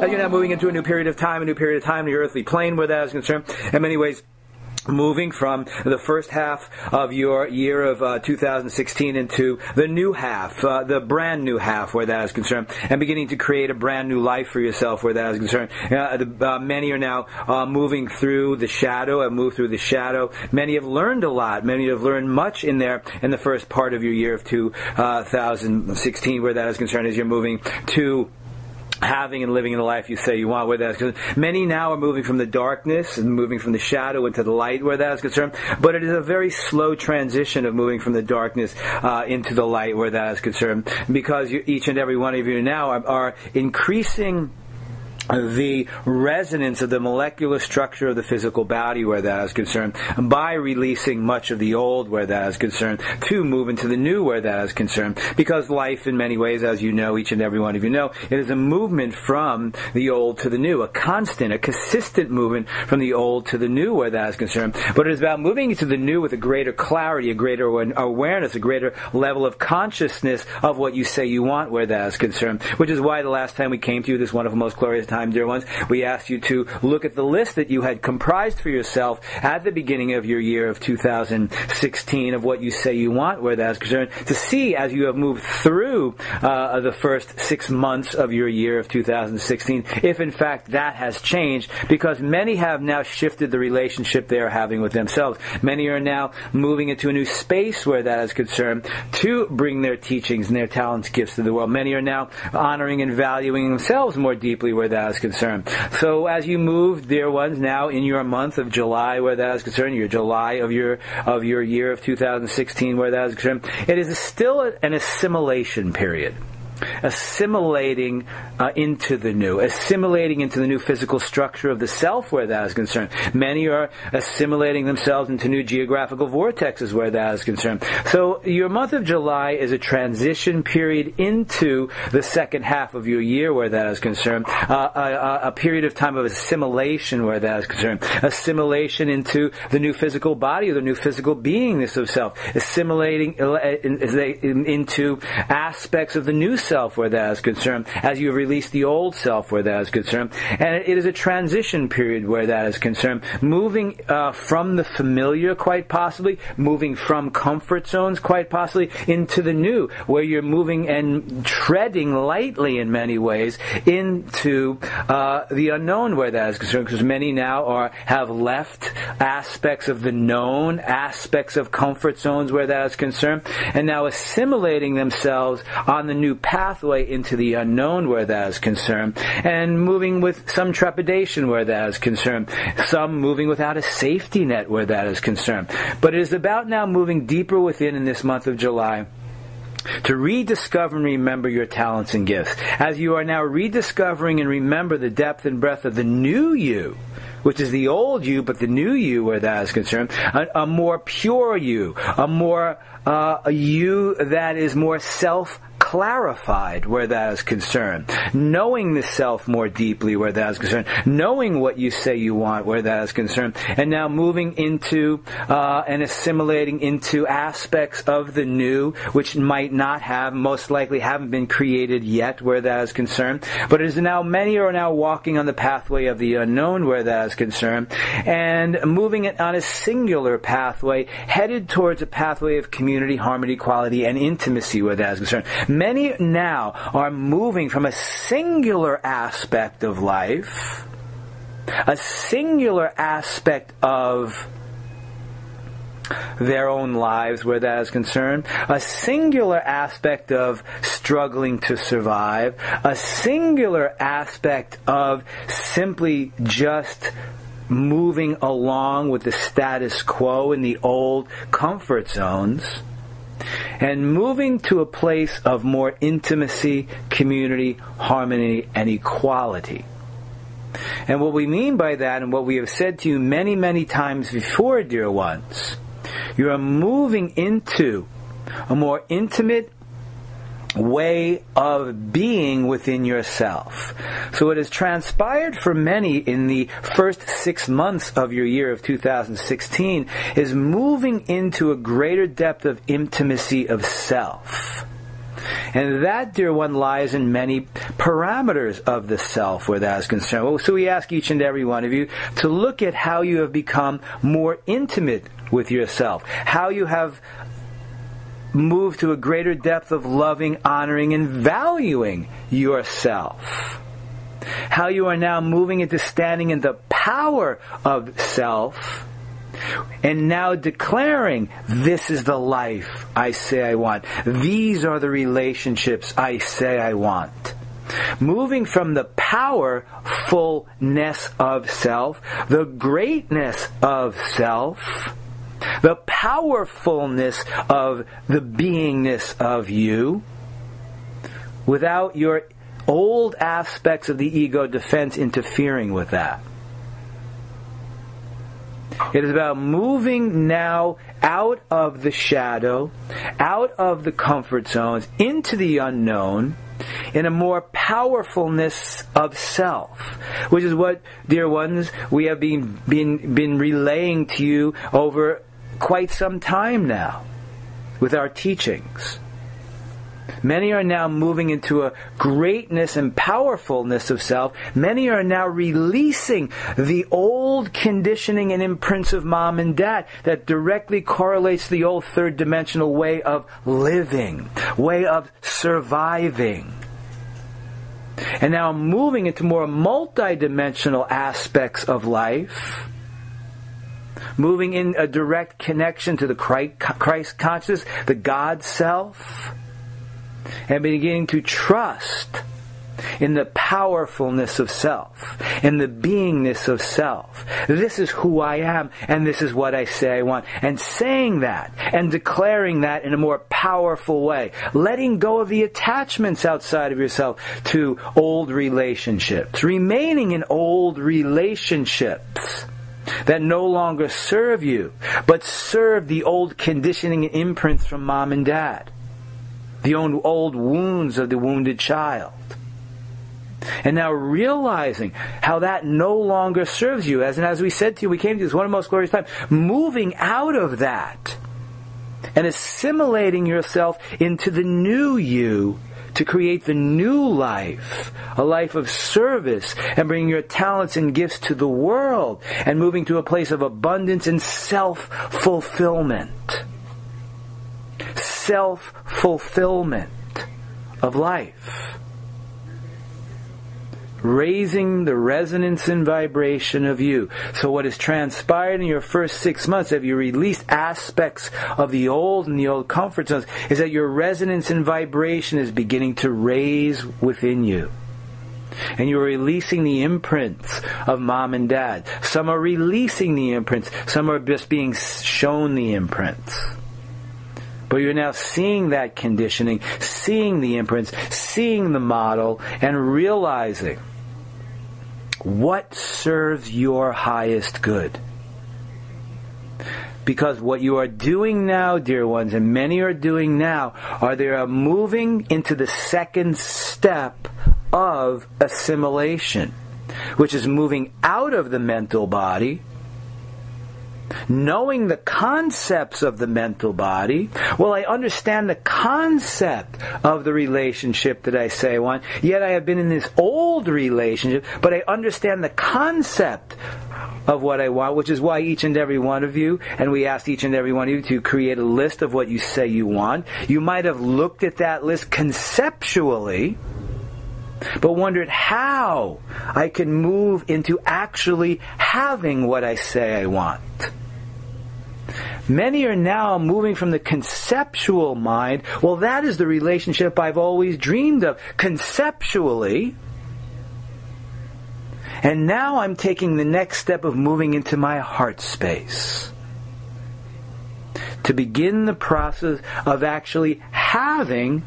You're now moving into a new period of time in the earthly plane where that is concerned. In many ways, moving from the first half of your year of 2016 into the new half, the brand new half where that is concerned, and beginning to create a brand new life for yourself where that is concerned. Many are now moving through the shadow, have moved through the shadow. Many have learned a lot. Many have learned much in the first part of your year of 2016 where that is concerned, as you're moving to having and living in the life you say you want, where that's concerned. Many now are moving from the darkness and moving from the shadow into the light where that is concerned, but it is a very slow transition of moving from the darkness into the light where that is concerned, because each and every one of you now are increasing the resonance of the molecular structure of the physical body where that is concerned by releasing much of the old where that is concerned to move into the new where that is concerned, because life in many ways, as you know, each and every one of you know, it is a movement from the old to the new, a consistent movement from the old to the new where that is concerned, but it is about moving into the new with a greater clarity, a greater awareness, a greater level of consciousness of what you say you want where that is concerned, which is why the last time we came to you, this wonderful, most glorious time, dear ones, we asked you to look at the list that you had comprised for yourself at the beginning of your year of 2016 of what you say you want where that is concerned, to see as you have moved through the first 6 months of your year of 2016 if in fact that has changed, because many have now shifted the relationship they are having with themselves. Many are now moving into a new space where that is concerned to bring their teachings and their talents, gifts to the world. Many are now honoring and valuing themselves more deeply where that is concerned. So as you move, dear ones, now in your month of July where that is concerned, your July of your year of 2016 where that is concerned, it is still an assimilation period. Assimilating into the new, assimilating into the new physical structure of the self where that is concerned. Many are assimilating themselves into new geographical vortexes where that is concerned. So your month of July is a transition period into the second half of your year where that is concerned, a period of time of assimilation where that is concerned, assimilation into the new physical body or the new physical beingness of self, assimilating into aspects of the new self where that is concerned, as you release the old self where that is concerned. And it is a transition period where that is concerned, moving from the familiar quite possibly, moving from comfort zones quite possibly into the new, where you're moving and treading lightly in many ways into the unknown where that is concerned, because many now have left aspects of the known, aspects of comfort zones where that is concerned, and now assimilating themselves on the new pathway into the unknown where that is concerned, and moving with some trepidation where that is concerned, some moving without a safety net where that is concerned. But it is about now moving deeper within in this month of July to rediscover and remember your talents and gifts. As you are now rediscovering and remember the depth and breadth of the new you, which is the old you, but the new you where that is concerned, a more pure you, a you that is more self-clarified where that is concerned, knowing the self more deeply where that is concerned, knowing what you say you want where that is concerned, and now moving into and assimilating into aspects of the new which might not have, most likely haven't been created yet where that is concerned, but it is now, many are now walking on the pathway of the unknown where that is concerned, and moving it on a singular pathway, headed towards a pathway of community, harmony, equality, and intimacy where that is concerned. Many now are moving from a singular aspect of life, a singular aspect of their own lives where that is concerned, a singular aspect of struggling to survive, a singular aspect of simply just moving along with the status quo in the old comfort zones, and moving to a place of more intimacy, community, harmony, and equality. And what we mean by that, and what we have said to you many, many times before, dear ones, you are moving into a more intimate way of being within yourself. So what has transpired for many in the first 6 months of your year of 2016 is moving into a greater depth of intimacy of self. And that, dear one, lies in many parameters of the self where that is concerned. Well, so we ask each and every one of you to look at how you have become more intimate with yourself, how you have moved to a greater depth of loving, honoring, and valuing yourself. How you are now moving into standing in the power of self, and now declaring, this is the life I say I want. These are the relationships I say I want. Moving from the powerfulness of self, the greatness of self, the powerfulness of the beingness of you, without your old aspects of the ego defense interfering with that. It is about moving now out of the shadow, out of the comfort zones, into the unknown, in a more powerfulness of self, which is what, dear ones, we have been relaying to you over quite some time now with our teachings. Many are now moving into a greatness and powerfulness of self. Many are now releasing the old conditioning and imprints of mom and dad that directly correlates to the old third dimensional way of living, way of surviving. And now moving into more multidimensional aspects of life, moving in a direct connection to the Christ consciousness, the God self, and beginning to trust in the powerfulness of self, in the beingness of self. This is who I am, and this is what I say I want. And saying that, and declaring that in a more powerful way. Letting go of the attachments outside of yourself to old relationships. Remaining in old relationships that no longer serve you, but serve the old conditioning and imprints from mom and dad. The old wounds of the wounded child. And now realizing how that no longer serves you. As we said to you, we came to this one of the most glorious times. Moving out of that and assimilating yourself into the new you to create the new life, a life of service, and bringing your talents and gifts to the world, and moving to a place of abundance and self-fulfillment. Self-fulfillment of life. Raising the resonance and vibration of you. So what has transpired in your first 6 months, have you released aspects of the old and the old comfort zones, is that your resonance and vibration is beginning to raise within you. And you're releasing the imprints of mom and dad. Some are releasing the imprints. Some are just being shown the imprints. But you're now seeing that conditioning, seeing the imprints, seeing the model, and realizing what serves your highest good. Because what you are doing now, dear ones, and many are doing now, they are moving into the second step of assimilation, which is moving out of the mental body, knowing the concepts of the mental body. Well, I understand the concept of the relationship that I say I want, yet I have been in this old relationship, but I understand the concept of what I want, which is why each and every one of you, and we asked each and every one of you to create a list of what you say you want. You might have looked at that list conceptually, but wondered how I can move into actually having what I say I want. Many are now moving from the conceptual mind. Well, that is the relationship I've always dreamed of, conceptually. And now I'm taking the next step of moving into my heart space, to begin the process of actually having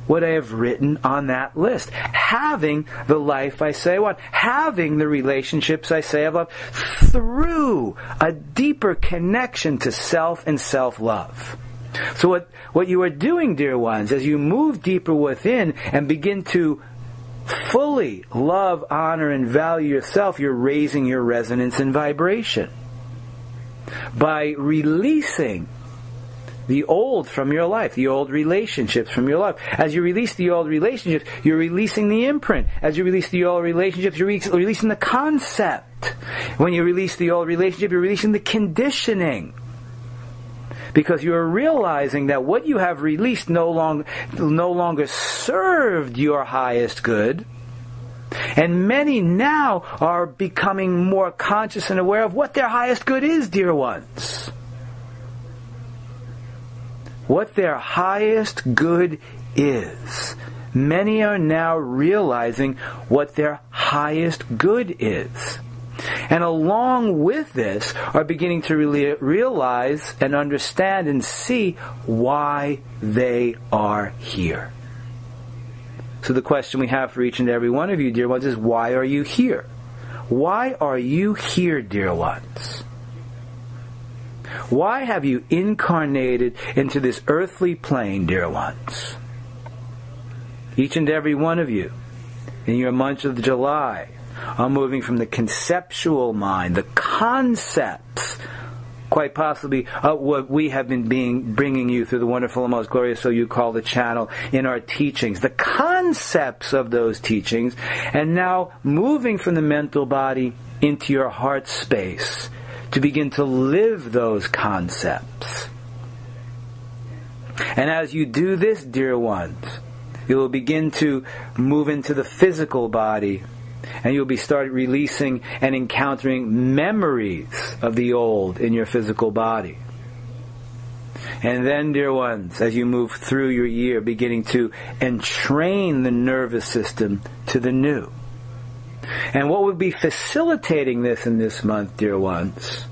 what I have written on that list. Having the life I say I want. Having the relationships I say I love through a deeper connection to self and self-love. So what you are doing, dear ones, as you move deeper within and begin to fully love, honor, and value yourself, you're raising your resonance and vibration. By releasing the old from your life, the old relationships from your life. As you release the old relationships, you're releasing the imprint. As you release the old relationships, you're releasing the concept. When you release the old relationship, you're releasing the conditioning. Because you're realizing that what you have released no longer served your highest good. And many now are becoming more conscious and aware of what their highest good is, dear ones. What their highest good is. Many are now realizing what their highest good is. And along with this are beginning to really realize and understand and see why they are here. So the question we have for each and every one of you, dear ones, is why are you here? Why are you here, dear ones? Why have you incarnated into this earthly plane, dear ones? Each and every one of you, in your month of July, are moving from the conceptual mind, the concepts, quite possibly what we have been bringing you through the wonderful and most glorious, so you call the channel, in our teachings, the concepts of those teachings, and now moving from the mental body into your heart space to begin to live those concepts. And as you do this, dear ones, you will begin to move into the physical body, and you'll be starting releasing and encountering memories of the old in your physical body. And then, dear ones, as you move through your year, beginning to entrain the nervous system to the new. And what would be facilitating this in this month, dear ones,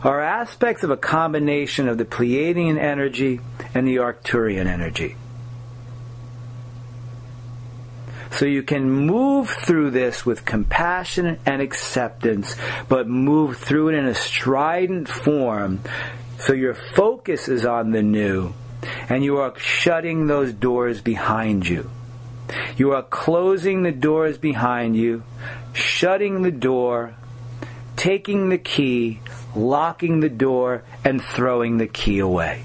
are aspects of a combination of the Pleiadian energy and the Arcturian energy. So you can move through this with compassion and acceptance, but move through it in a strident form, so your focus is on the new, and you are shutting those doors behind you. You are closing the doors behind you, shutting the door, taking the key, locking the door, and throwing the key away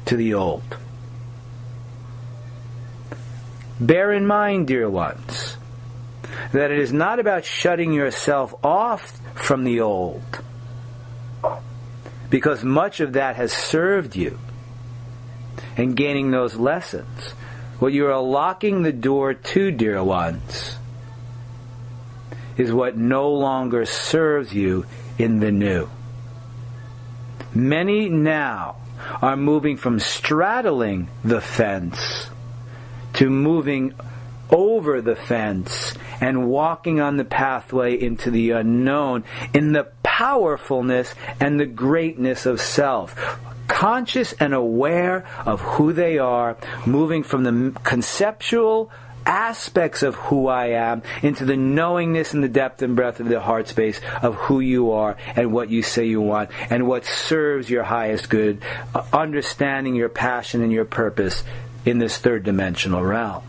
to the old. Bear in mind, dear ones, that it is not about shutting yourself off from the old, because much of that has served you, and gaining those lessons. What you are locking the door to, dear ones, is what no longer serves you in the new. Many now are moving from straddling the fence to moving over the fence and walking on the pathway into the unknown in the powerfulness and the greatness of self. Conscious and aware of who they are, moving from the conceptual aspects of who I am into the knowingness and the depth and breadth of the heart space of who you are and what you say you want and what serves your highest good, understanding your passion and your purpose in this third dimensional realm.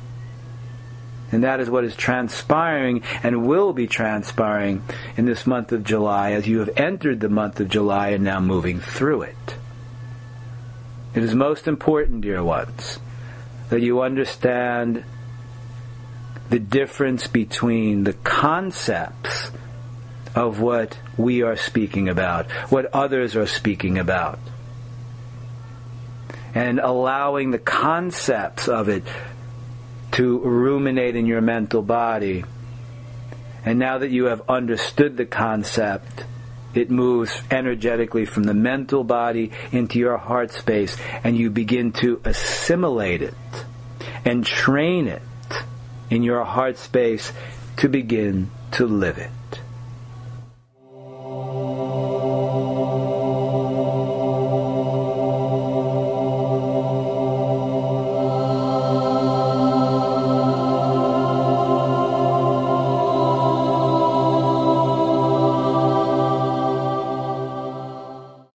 And that is what is transpiring and will be transpiring in this month of July, as you have entered the month of July and now moving through it. It is most important, dear ones, that you understand the difference between the concepts of what we are speaking about, what others are speaking about, and allowing the concepts of it to ruminate in your mental body. And now that you have understood the concept, it moves energetically from the mental body into your heart space, and you begin to assimilate it and train it in your heart space to begin to live it.